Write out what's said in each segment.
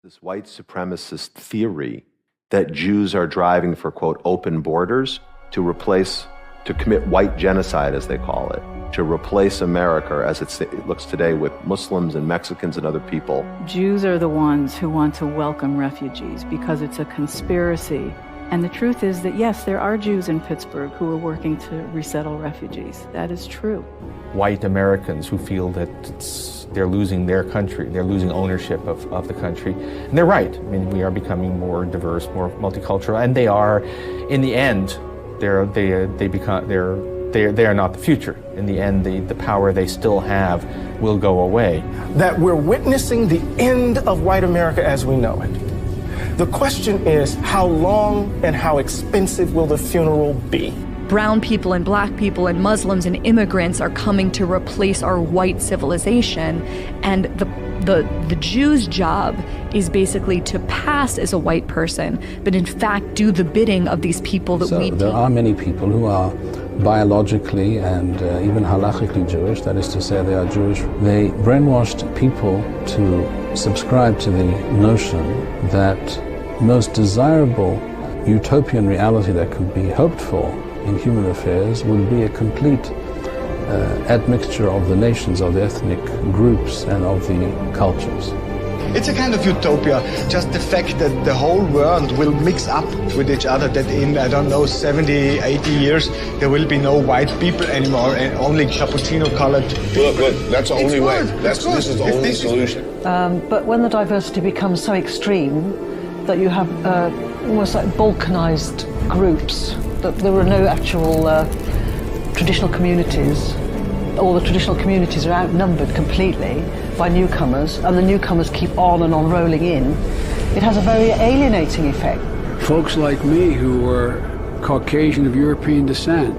This white supremacist theory that Jews are driving for, quote, open borders to commit white genocide, as they call it, to replace America as it looks today with Muslims and Mexicans and other people. Jews are the ones who want to welcome refugees because it's a conspiracy. And the truth is that, yes, there are Jews in Pittsburgh who are working to resettle refugees. That is true. White Americans who feel that they're losing their country, they're losing ownership of the country. And they're right. I mean, we are becoming more diverse, more multicultural, and they are, in the end, they are not the future. In the end, the power they still have will go away. That we're witnessing the end of white America as we know it. The question is, how long and how expensive will the funeral be? Brown people and black people and Muslims and immigrants are coming to replace our white civilization, and the Jew's job is basically to pass as a white person, but in fact do the bidding of these people that we there are many people who are biologically and even halachically Jewish, that is to say they are Jewish. They brainwashed people to subscribe to the notion that most desirable utopian reality that could be hoped for in human affairs would be a complete admixture of the nations, of the ethnic groups and of the cultures. It's a kind of utopia, just the fact that the whole world will mix up with each other, that in, I don't know, 70, 80 years, there will be no white people anymore and only cappuccino-colored people. Look, that's the only way. This is the only solution. But when the diversity becomes so extreme that you have almost like balkanized groups, that there are no actual traditional communities, all the traditional communities are outnumbered completely by newcomers, and the newcomers keep on and on rolling in, it has a very alienating effect. Folks like me who were Caucasian of European descent,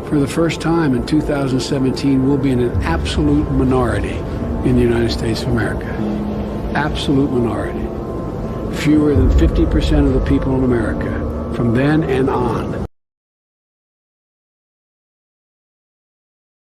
for the first time in 2017 will be in an absolute minority in the United States of America. Absolute minority. Fewer than 50% of the people in America from then and on.